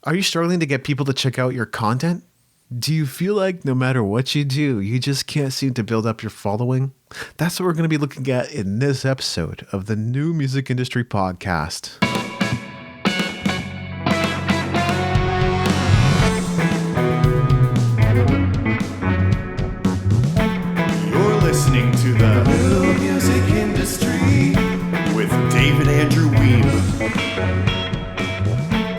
Are you struggling to get people to check out your content? Do you feel like no matter what you do, you just can't seem to build up your following? That's what we're going to be looking at in this episode of the New Music Industry Podcast. You're listening to the New Music Industry with David Andrew Weeb.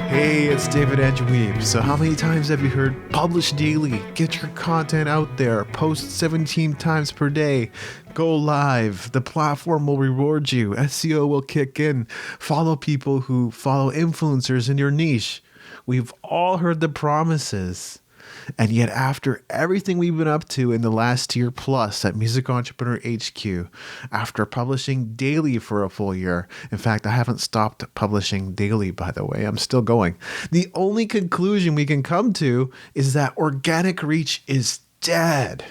Hey, it's David Andrew Weeb. So how many times have you heard publish daily, get your content out there, post 17 times per day, go live, the platform will reward you, SEO will kick in, follow people who follow influencers in your niche. We've all heard the promises. And yet after everything we've been up to in the last year plus at Music Entrepreneur HQ, after publishing daily for a full year, in fact, I haven't stopped publishing daily, by the way, I'm still going. The only conclusion we can come to is that organic reach is dead.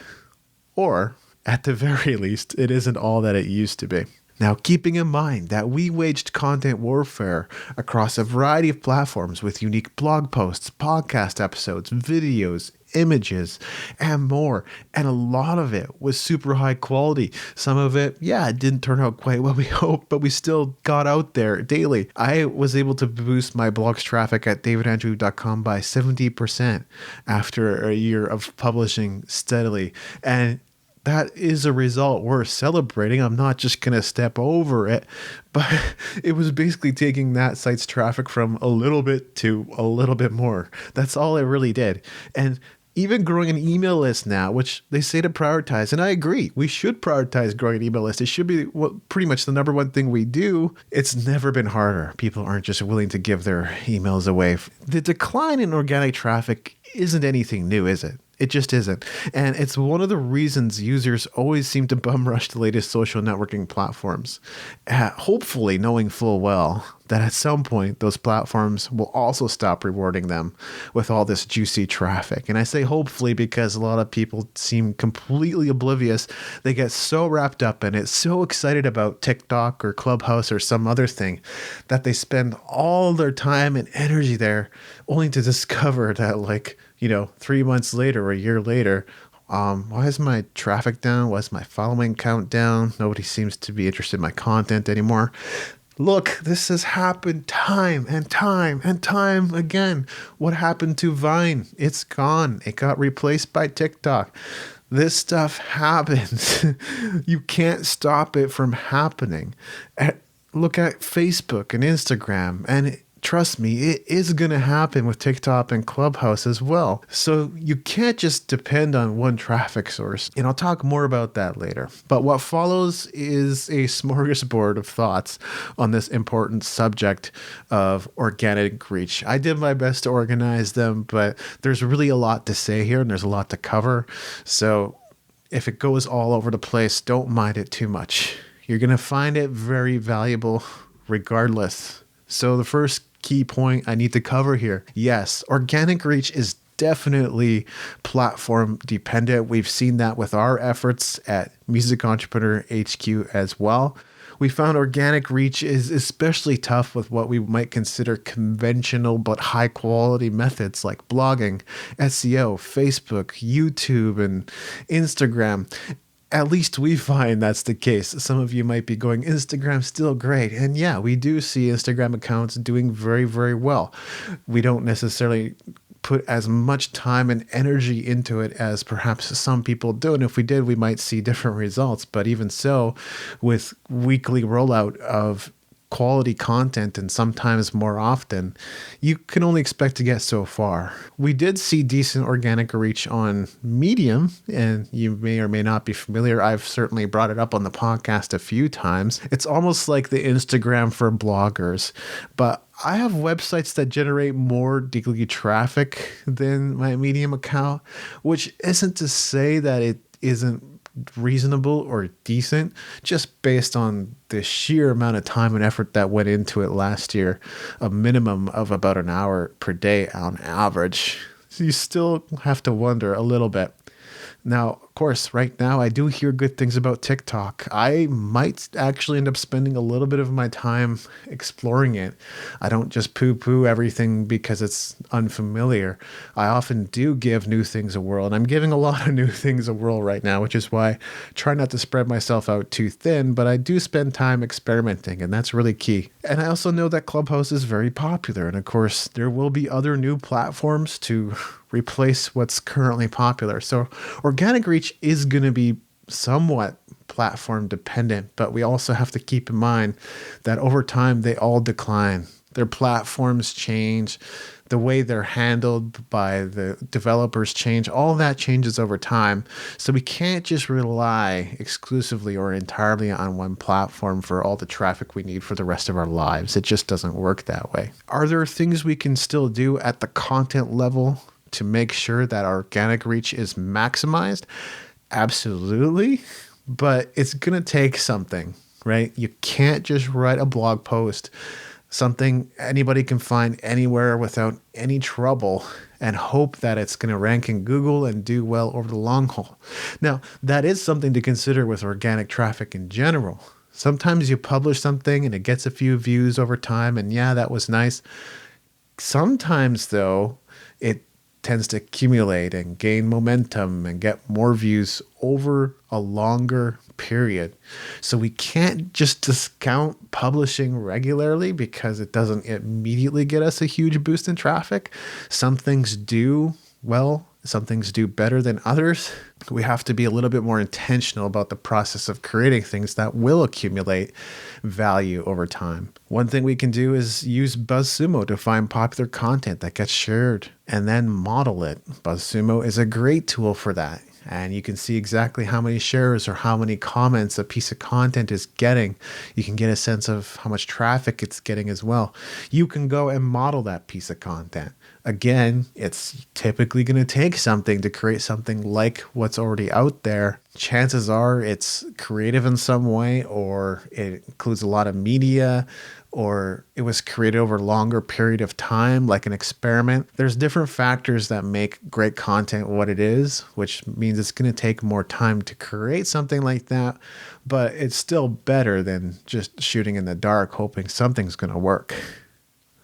Or, at the very least, it isn't all that it used to be. Now, keeping in mind that we waged content warfare across a variety of platforms with unique blog posts, podcast episodes, videos, images, and more. And a lot of it was super high quality. Some of it, it didn't turn out quite what we hoped, but we still got out there daily. I was able to boost my blog's traffic at davidandrew.com by 70% after a year of publishing steadily. And that is a result worth celebrating. I'm not just going to step over it, but it was basically taking that site's traffic from a little bit to a little bit more. That's all it really did. And even growing an email list now, which they say to prioritize, and I agree, we should prioritize growing an email list. It should be pretty much the number one thing we do. It's never been harder. People aren't just willing to give their emails away. The decline in organic traffic isn't anything new, is it? It just isn't. And it's one of the reasons users always seem to bum rush the latest social networking platforms, hopefully knowing full well that at some point those platforms will also stop rewarding them with all this juicy traffic. And I say hopefully because a lot of people seem completely oblivious. They get so wrapped up in it, so excited about TikTok or Clubhouse or some other thing that they spend all their time and energy there only to discover that 3 months later or a year later, why is my traffic down? Why is my following count down? Nobody seems to be interested in my content anymore. Look, this has happened time and time and time again. What happened to Vine? It's gone. It got replaced by TikTok. This stuff happens. You can't stop it from happening. Look at Facebook and Instagram, and trust me, it is going to happen with TikTok and Clubhouse as well. So you can't just depend on one traffic source. And I'll talk more about that later. But what follows is a smorgasbord of thoughts on this important subject of organic reach. I did my best to organize them, but there's really a lot to say here and there's a lot to cover. So if it goes all over the place, don't mind it too much. You're going to find it very valuable regardless. So the first key point I need to cover here. Yes, organic reach is definitely platform dependent. We've seen that with our efforts at Music Entrepreneur HQ as well. We found organic reach is especially tough with what we might consider conventional but high quality methods like blogging, SEO, Facebook, YouTube, and Instagram. At least we find that's the case. Some of you might be going, Instagram's still great. And yeah, we do see Instagram accounts doing very, very well. We don't necessarily put as much time and energy into it as perhaps some people do. And if we did, we might see different results. But even so, with weekly rollout of quality content and sometimes more often, you can only expect to get so far. We did see decent organic reach on Medium, and you may or may not be familiar. I've certainly brought it up on the podcast a few times. It's almost like the Instagram for bloggers, but I have websites that generate more daily traffic than my Medium account, which isn't to say that it isn't reasonable or decent, just based on the sheer amount of time and effort that went into it last year, a minimum of about an hour per day on average. So you still have to wonder a little bit. Now, course, right now I do hear good things about TikTok. I might actually end up spending a little bit of my time exploring it. I don't just poo-poo everything because it's unfamiliar. I often do give new things a whirl, and I'm giving a lot of new things a whirl right now, which is why I try not to spread myself out too thin, but I do spend time experimenting, and that's really key. And I also know that Clubhouse is very popular, and of course, there will be other new platforms to replace what's currently popular. So organic reach is going to be somewhat platform dependent, but we also have to keep in mind that over time they all decline. Their platforms change, the way they're handled by the developers change, all that changes over time. So we can't just rely exclusively or entirely on one platform for all the traffic we need for the rest of our lives. It just doesn't work that way. Are there things we can still do at the content level to make sure that our organic reach is maximized? Absolutely. But it's going to take something, right? You can't just write a blog post, something anybody can find anywhere without any trouble, and hope that it's going to rank in Google and do well over the long haul. Now, that is something to consider with organic traffic in general. Sometimes you publish something and it gets a few views over time, and yeah, that was nice. Sometimes, though, it tends to accumulate and gain momentum and get more views over a longer period. So we can't just discount publishing regularly because it doesn't immediately get us a huge boost in traffic. Some things do well, some things do better than others. We have to be a little bit more intentional about the process of creating things that will accumulate value over time. One thing we can do is use BuzzSumo to find popular content that gets shared and then model it. BuzzSumo is a great tool for that. And you can see exactly how many shares or how many comments a piece of content is getting. You can get a sense of how much traffic it's getting as well. You can go and model that piece of content. Again, it's typically going to take something to create something like what's already out there. Chances are it's creative in some way, or it includes a lot of media, or it was created over a longer period of time, like an experiment. There's different factors that make great content what it is, which means it's going to take more time to create something like that, but it's still better than just shooting in the dark, hoping something's going to work.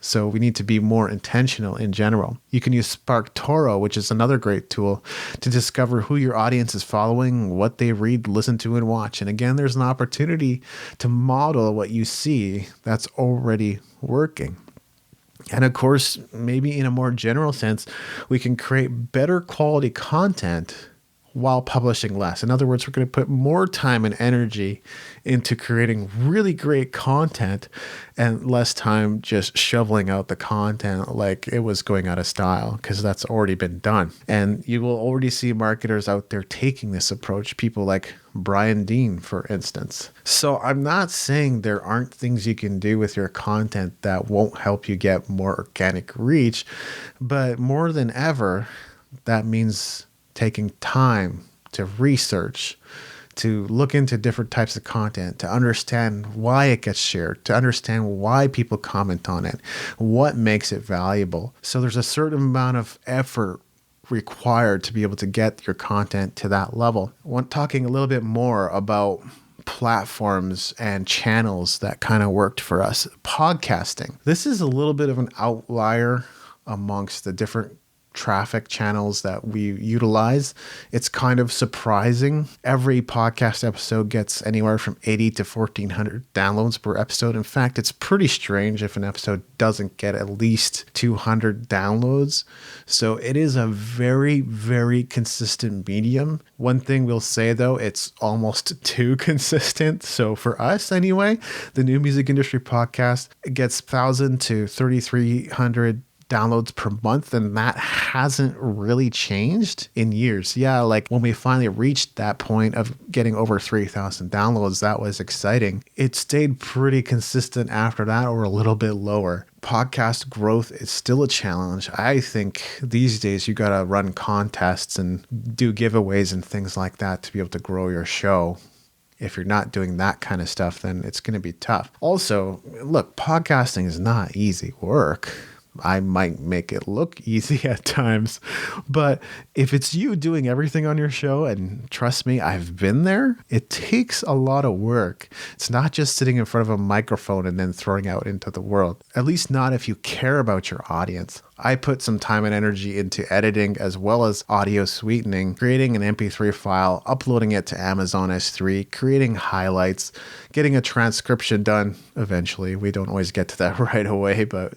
So we need to be more intentional in general. You can use SparkToro, which is another great tool, to discover who your audience is following, what they read, listen to, and watch. And again, there's an opportunity to model what you see that's already working. And of course, maybe in a more general sense, we can create better quality content while publishing less. In other words, we're going to put more time and energy into creating really great content and less time just shoveling out the content like it was going out of style, because that's already been done. And you will already see marketers out there taking this approach, people like Brian Dean, for instance. So I'm not saying there aren't things you can do with your content that won't help you get more organic reach, but more than ever, that means taking time to research, to look into different types of content, to understand why it gets shared, to understand why people comment on it, what makes it valuable. So there's a certain amount of effort required to be able to get your content to that level. When talking a little bit more about platforms and channels that kind of worked for us, podcasting. This is a little bit of an outlier amongst the different traffic channels that we utilize. It's kind of surprising. Every podcast episode gets anywhere from 80 to 1,400 downloads per episode. In fact, it's pretty strange if an episode doesn't get at least 200 downloads. So it is a very, very consistent medium. One thing we'll say though, it's almost too consistent. So for us anyway, the New Music Industry Podcast, it gets 1,000 to 3,300 downloads per month, and that hasn't really changed in years. Yeah, like when we finally reached that point of getting over 3,000 downloads, that was exciting. It stayed pretty consistent after that, or a little bit lower. Podcast growth is still a challenge. I think these days you got to run contests and do giveaways and things like that to be able to grow your show. If you're not doing that kind of stuff, then it's going to be tough. Also, look, podcasting is not easy work. I might make it look easy at times, but if it's you doing everything on your show, and trust me, I've been there, it takes a lot of work. It's not just sitting in front of a microphone and then throwing out into the world, at least not if you care about your audience. I put some time and energy into editing as well as audio sweetening, creating an MP3 file, uploading it to Amazon S3, creating highlights, getting a transcription done eventually. We don't always get to that right away, but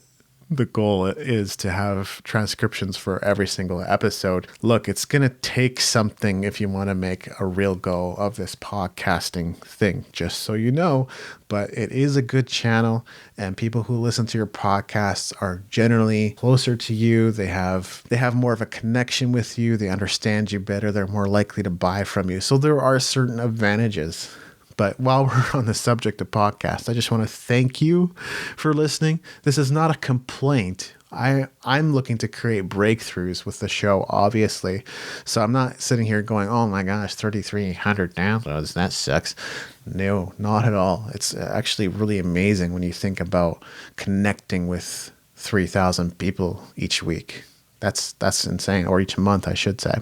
the goal is to have transcriptions for every single episode. Look, it's going to take something if you want to make a real go of this podcasting thing, just so you know. But it is a good channel, and people who listen to your podcasts are generally closer to you. They have more of a connection with you. They understand you better. They're more likely to buy from you. So there are certain advantages. But while we're on the subject of podcasts, I just want to thank you for listening. This is not a complaint. I'm looking to create breakthroughs with the show, obviously. So I'm not sitting here going, oh my gosh, 3,300 downloads. That sucks. No, not at all. It's actually really amazing when you think about connecting with 3,000 people each week. That's insane. Or each month, I should say.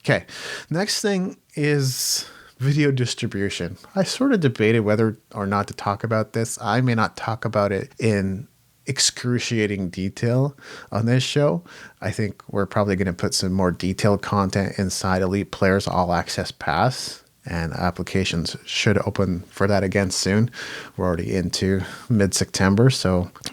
Okay. Next thing is video distribution. I sort of debated whether or not to talk about this. I may not talk about it in excruciating detail on this show. I think we're probably going to put some more detailed content inside Elite Players All Access Pass, and applications should open for that again soon. We're already into mid-September.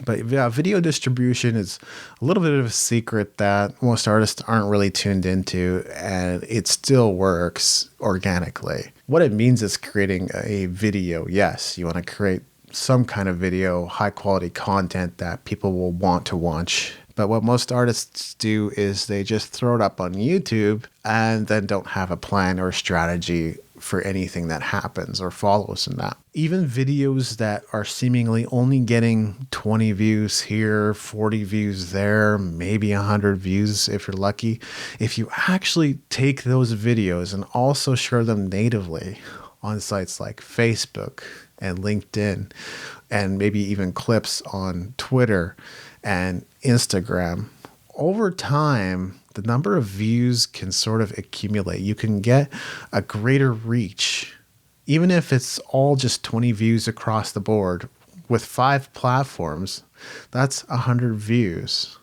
But yeah, video distribution is a little bit of a secret that most artists aren't really tuned into, and it still works organically. What it means is creating a video. Yes, you want to create some kind of video, high quality content that people will want to watch. But what most artists do is they just throw it up on YouTube and then don't have a plan or strategy for anything that happens or follows in that. Even videos that are seemingly only getting 20 views here, 40 views there, maybe 100 views if you're lucky. If you actually take those videos and also share them natively on sites like Facebook and LinkedIn, and maybe even clips on Twitter and Instagram, over time, the number of views can sort of accumulate. You can get a greater reach, even if it's all just 20 views across the board. With 5 platforms, that's 100 views.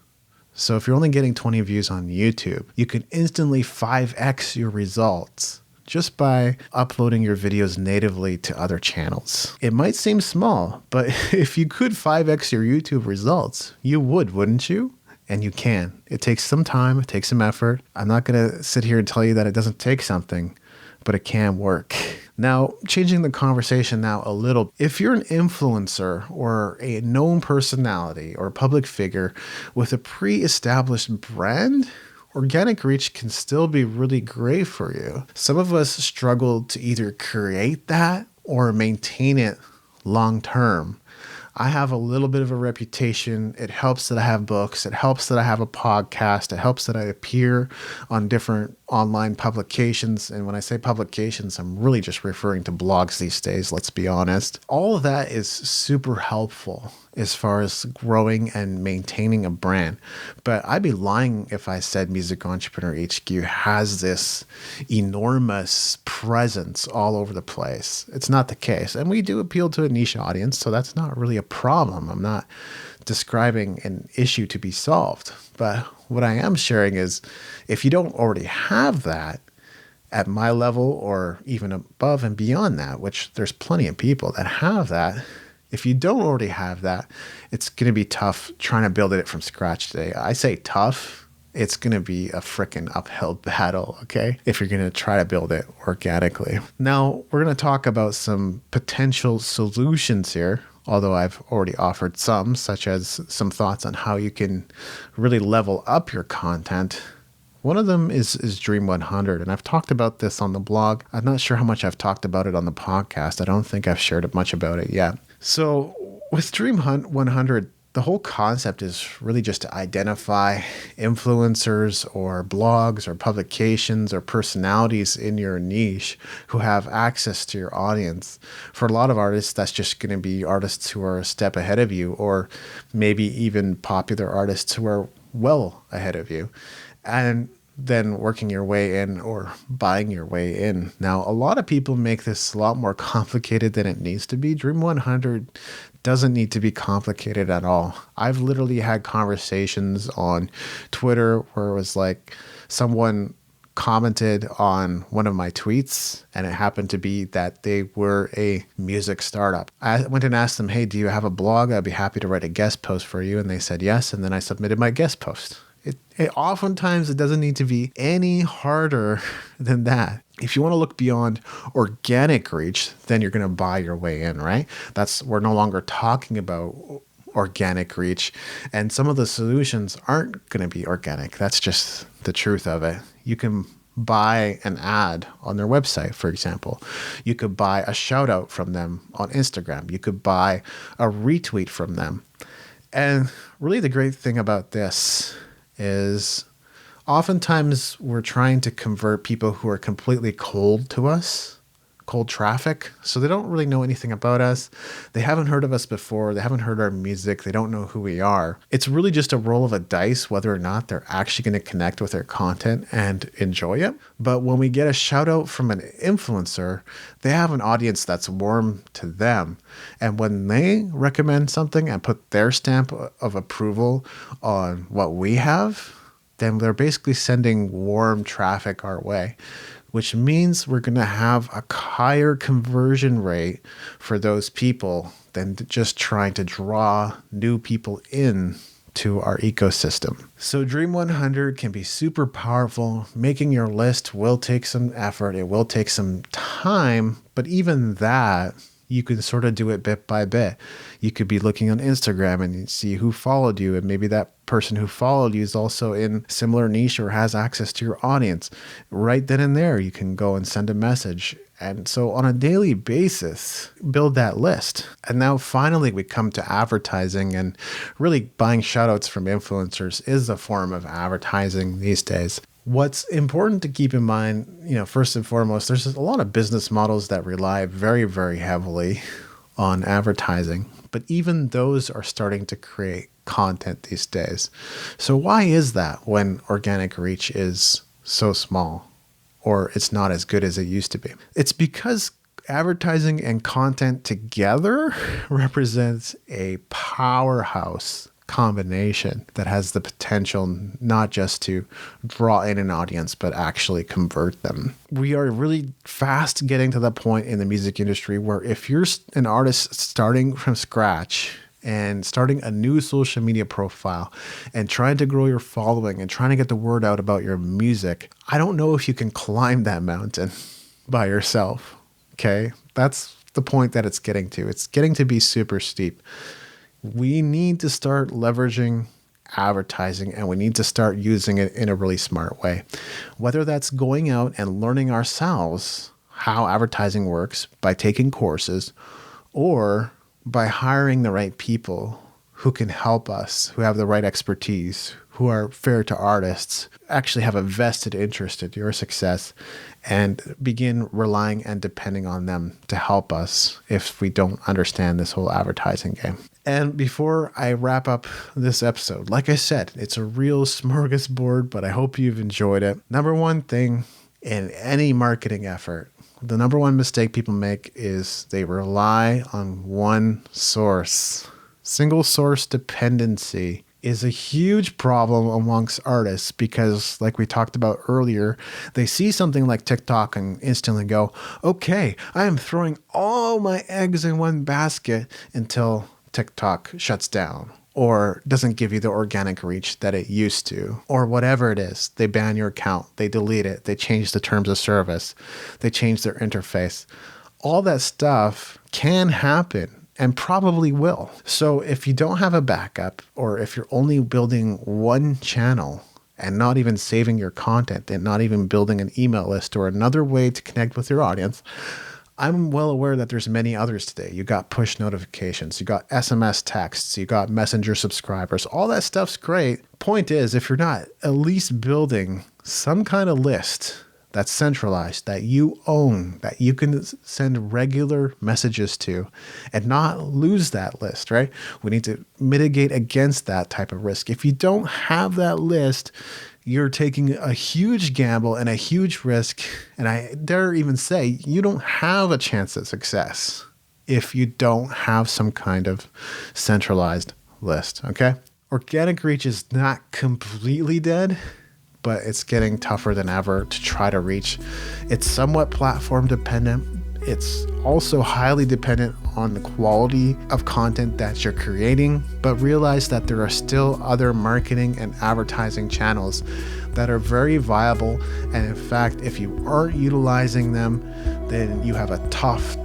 So if you're only getting 20 views on YouTube, you can instantly 5x your results just by uploading your videos natively to other channels. It might seem small, but if you could 5x your YouTube results, you would, wouldn't you? And you can. It takes some time. It takes some effort. I'm not going to sit here and tell you that it doesn't take something, but it can work. Now, changing the conversation now a little. If you're an influencer or a known personality or public figure with a pre-established brand, organic reach can still be really great for you. Some of us struggle to either create that or maintain it long term. I have a little bit of a reputation. It helps that I have books. It helps that I have a podcast. It helps that I appear on different online publications. And when I say publications, I'm really just referring to blogs these days, let's be honest. All of that is super helpful as far as growing and maintaining a brand. But I'd be lying if I said Music Entrepreneur HQ has this enormous presence all over the place. It's not the case. And we do appeal to a niche audience, so that's not really a problem. I'm not describing an issue to be solved. But what I am sharing is, if you don't already have that at my level or even above and beyond that, which there's plenty of people that have that, if you don't already have that, it's going to be tough trying to build it from scratch today. I say tough. It's going to be a freaking uphill battle, okay? If you're going to try to build it organically. Now, we're going to talk about some potential solutions here, although I've already offered some, such as some thoughts on how you can really level up your content. One of them is Dream 100, and I've talked about this on the blog. I'm not sure how much I've talked about it on the podcast. I don't think I've shared much about it yet. So with Dream 100, the whole concept is really just to identify influencers or blogs or publications or personalities in your niche who have access to your audience. For a lot of artists, that's just going to be artists who are a step ahead of you, or maybe even popular artists who are well ahead of you. And then working your way in or buying your way in. Now, a lot of people make this a lot more complicated than it needs to be. Dream 100 doesn't need to be complicated at all. I've literally had conversations on Twitter where it was like someone commented on one of my tweets, and it happened to be that they were a music startup. I went and asked them, hey, do you have a blog? I'd be happy to write a guest post for you. And they said yes. And then I submitted my guest post. Oftentimes, it doesn't need to be any harder than that. If you want to look beyond organic reach, then you're going to buy your way in, right? We're no longer talking about organic reach. And some of the solutions aren't going to be organic. That's just the truth of it. You can buy an ad on their website, for example. You could buy a shout out from them on Instagram. You could buy a retweet from them. And really the great thing about this is oftentimes we're trying to convert people who are completely cold to us, cold traffic. So they don't really know anything about us. They haven't heard of us before. They haven't heard our music. They don't know who we are. It's really just a roll of a dice whether or not they're actually going to connect with our content and enjoy it. But when we get a shout out from an influencer, they have an audience that's warm to them. And when they recommend something and put their stamp of approval on what we have, then they're basically sending warm traffic our way, which means we're going to have a higher conversion rate for those people than just trying to draw new people in to our ecosystem. So Dream 100 can be super powerful. Making your list will take some effort. It will take some time, but even that, you can sort of do it bit by bit. You could be looking on Instagram and see who followed you, and maybe that person who followed you is also in similar niche or has access to your audience. Right then and there, you can go and send a message. And so on a daily basis, build that list. And now finally we come to advertising, and really buying shoutouts from influencers is a form of advertising these days. What's important to keep in mind, first and foremost, there's a lot of business models that rely very, very heavily on advertising, but even those are starting to create content these days. So why is that when organic reach is so small, or it's not as good as it used to be? It's because advertising and content together represents a powerhouse combination that has the potential not just to draw in an audience, but actually convert them. We are really fast getting to the point in the music industry where if you're an artist starting from scratch and starting a new social media profile and trying to grow your following and trying to get the word out about your music, I don't know if you can climb that mountain by yourself. Okay? That's the point that it's getting to. It's getting to be super steep. We need to start leveraging advertising, and we need to start using it in a really smart way. Whether that's going out and learning ourselves how advertising works by taking courses, or by hiring the right people who can help us, who have the right expertise, who are fair to artists, actually have a vested interest in your success, and begin relying and depending on them to help us if we don't understand this whole advertising game. And before I wrap up this episode, like I said, it's a real smorgasbord, but I hope you've enjoyed it. Number one thing in any marketing effort, the number one mistake people make is they rely on one source. Single source dependency is a huge problem amongst artists because, like we talked about earlier, they see something like TikTok and instantly go, okay, I am throwing all my eggs in one basket until TikTok shuts down or doesn't give you the organic reach that it used to, or whatever it is. They ban your account, they delete it, they change the terms of service, they change their interface. All that stuff can happen and probably will. So if you don't have a backup, or if you're only building one channel and not even saving your content and not even building an email list or another way to connect with your audience, I'm well aware that there's many others today. You got push notifications, you got SMS texts, you got messenger subscribers. All that stuff's great. Point is, if you're not at least building some kind of list that's centralized, that you own, that you can send regular messages to and not lose that list, right? We need to mitigate against that type of risk. If you don't have that list, you're taking a huge gamble and a huge risk. And I dare even say you don't have a chance at success if you don't have some kind of centralized list, okay? Organic reach is not completely dead, but it's getting tougher than ever to try to reach. It's somewhat platform dependent. It's also highly dependent on the quality of content that you're creating, but realize that there are still other marketing and advertising channels that are very viable. And in fact, if you aren't utilizing them, then you have a tough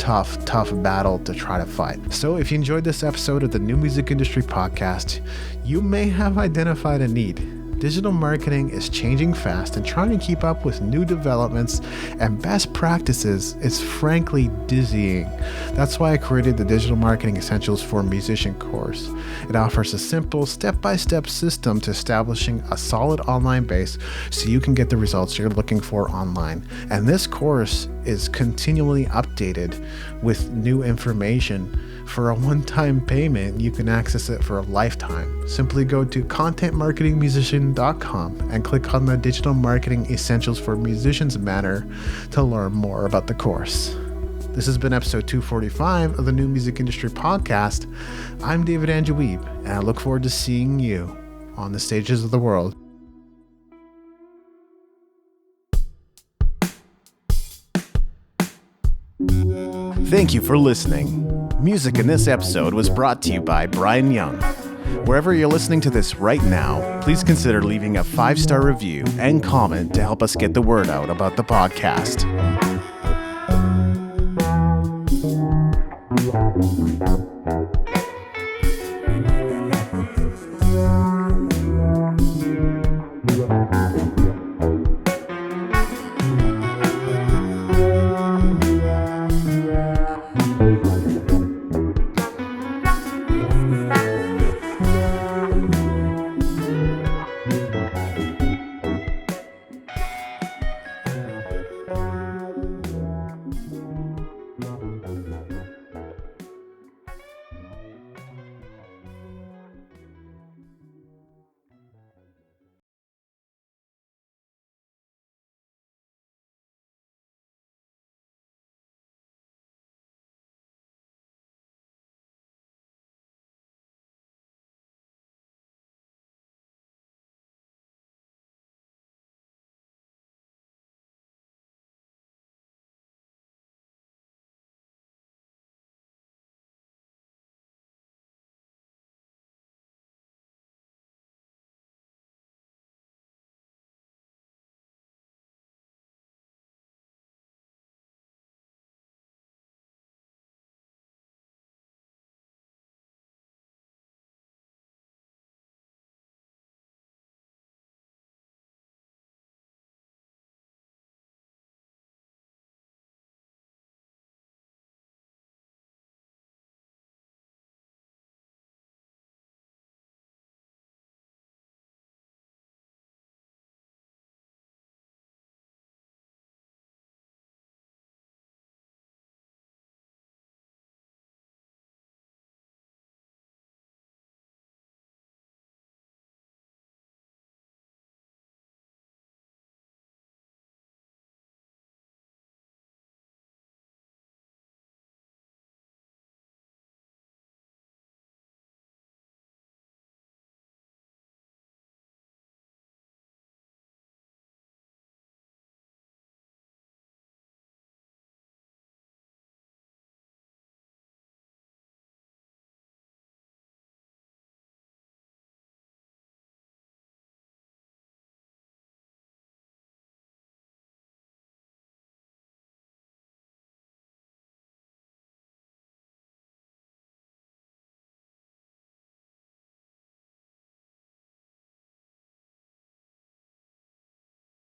battle to try to fight. So if you enjoyed this episode of the New Music Industry Podcast, you may have identified a need. Digital marketing is changing fast, and trying to keep up with new developments and best practices is frankly dizzying. That's why I created the Digital Marketing Essentials for Musician course. It offers a simple step-by-step system to establishing a solid online base so you can get the results you're looking for online. And this course is continually updated with new information. For a one-time payment, you can access it for a lifetime. Simply go to contentmarketingmusician.com and click on the Digital Marketing Essentials for Musicians banner to learn more about the course. This has been episode 245 of the New Music Industry Podcast. I'm David Andrew Weeb, and I look forward to seeing you on the stages of the world. Thank you for listening. Music in this episode was brought to you by Brian Young. Wherever you're listening to this right now, please consider leaving a 5-star review and comment to help us get the word out about the podcast.